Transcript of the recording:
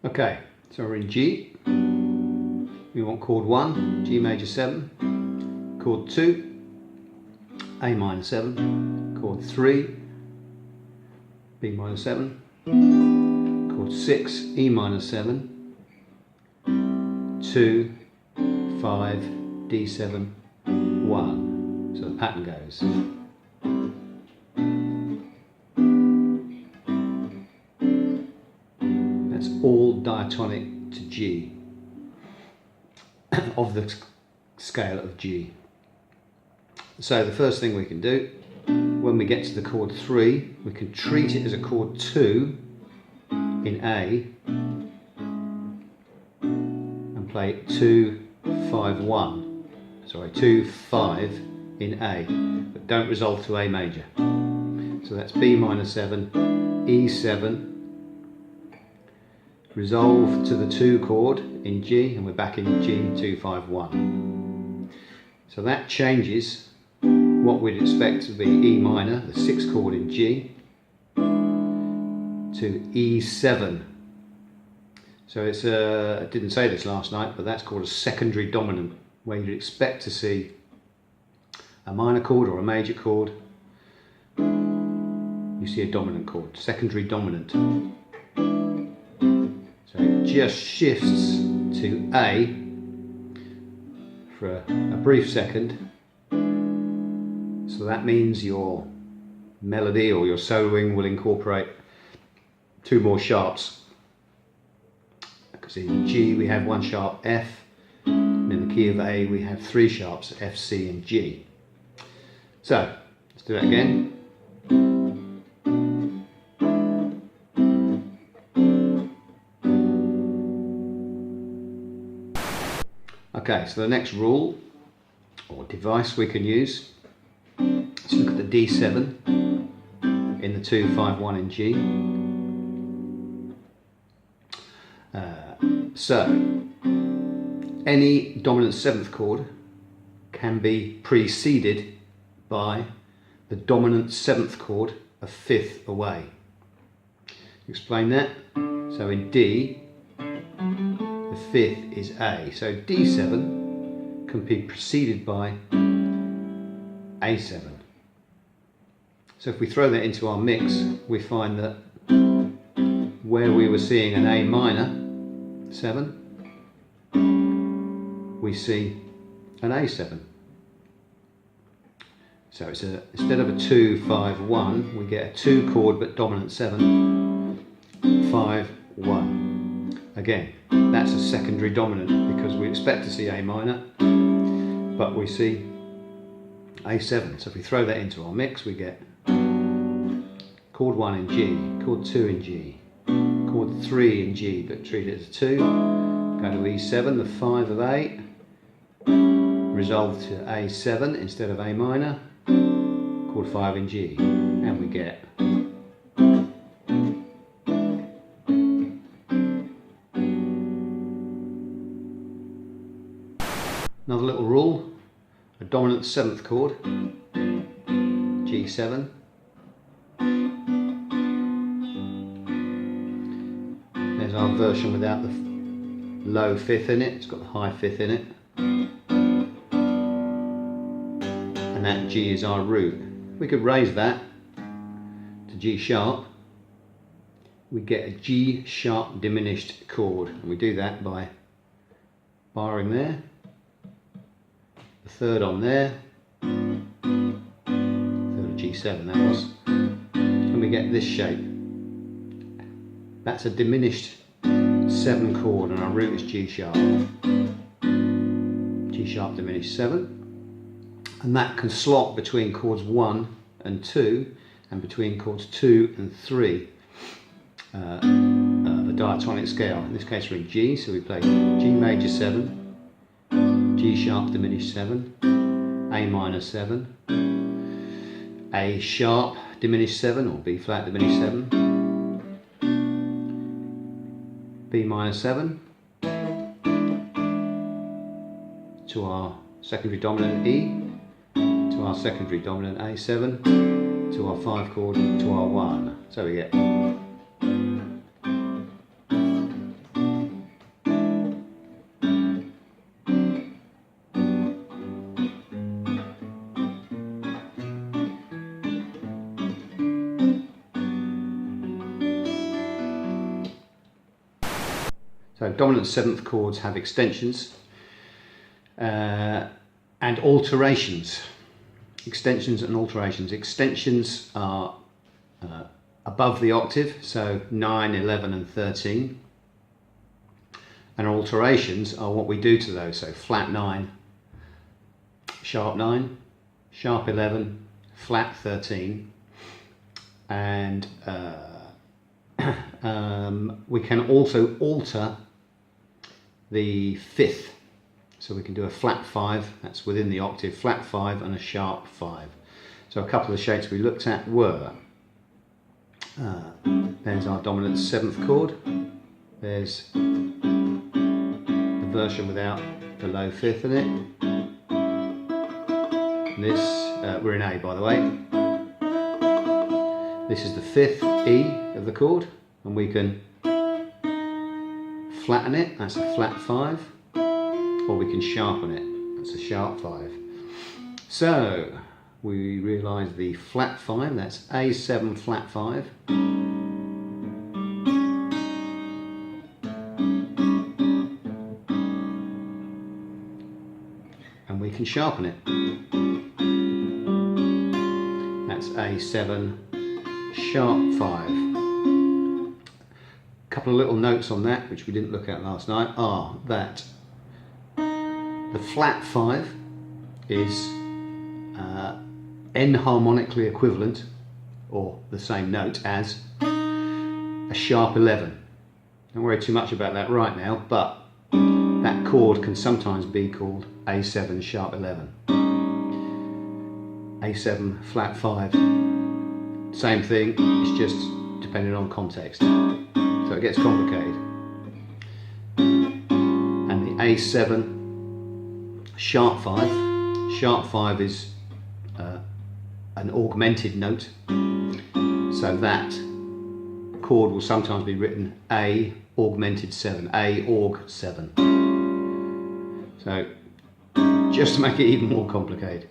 Okay, so we're in G. We want chord 1, G major 7, chord 2, A minor 7, chord 3, B minor 7, chord 6, E minor 7, 2, 5, D7, 1. So the pattern goes. That's all diatonic to G of the scale of G. So the first thing we can do, when we get to the chord 3, we can treat it as a chord 2 in A and play 2, 5, 1. Sorry, 2, 5 in A, but don't resolve to A major. So that's B minor 7, E7, resolve to the 2 chord in G, and we're back in G, 2, 5, 1. So that changes what we'd expect to be E minor, the 6th chord in G, to E7. So it's I didn't say this last night, but that's called a secondary dominant, where you'd expect to see a minor chord or a major chord. You see a dominant chord, secondary dominant. So it just shifts to A for a brief second. So that means your melody or your soloing will incorporate 2 more sharps. Because in G we have 1 sharp F, and in the key of A we have 3 sharps F, C and G. So let's do that again. Okay, so the next rule or device we can use, let's look at the D7 in the 2, 5, 1 in G. So any dominant 7th chord can be preceded by the dominant 7th chord a 5th away. Explain that. So in D, the 5th is A. So D7 can be preceded by A7. So if we throw that into our mix, we find that where we were seeing an A minor 7, we see an A7. So it's instead of a 2, 5, 1, we get a 2 chord but dominant 7, 5, 1. Again, that's a secondary dominant because we expect to see A minor, but we see A7. So if we throw that into our mix, we get chord 1 in G, chord 2 in G, chord 3 in G, but treat it as a 2, go to E7, the 5 of A, resolve to A7 instead of A minor, chord 5 in G, and we get another little rule, a dominant 7th chord, G7, there's our version without the low 5th in it, it's got the high 5th in it, and that G is our root. We could raise that to G sharp, we get a G sharp diminished chord, and we do that by barring there, the 3rd on there, 3rd of G7 that was, and we get this shape. That's a diminished 7 chord, and our root is G sharp. G sharp diminished 7, and that can slot between chords 1 and 2 and between chords 2 and 3, the diatonic scale. In this case we're in G, so we play G major 7, G sharp diminished 7, A minor 7, A sharp diminished 7 or B flat diminished 7, B minor 7 to our secondary dominant E, to our secondary dominant A7, to our 5 chord, to our 1. So we get So dominant seventh chords have extensions and alterations. Extensions and alterations. Extensions are above the octave, so 9, 11 and 13. And alterations are what we do to those, so flat 9, sharp 9, sharp 11, flat 13, and we can also alter the fifth. So we can do a flat 5, that's within the octave, flat 5 and a sharp 5. So a couple of shapes we looked at were, there's our dominant 7th chord, there's the version without the low 5th in it. This, we're in A by the way. This is the 5th E of the chord, and we can flatten it, that's a flat 5. Or we can sharpen it, that's a sharp 5. So we realise the flat 5, that's A7 flat 5. And we can sharpen it. That's A7 sharp 5. A couple of little notes on that, which we didn't look at last night, are that the flat 5 is enharmonically equivalent, or the same note, as a sharp 11. Don't worry too much about that right now, but that chord can sometimes be called A7 sharp 11. A7 flat 5. Same thing, it's just depending on context. So it gets complicated. And the A7 sharp 5. Sharp 5 is an augmented note, so that chord will sometimes be written A augmented 7, A aug 7. So just to make it even more complicated.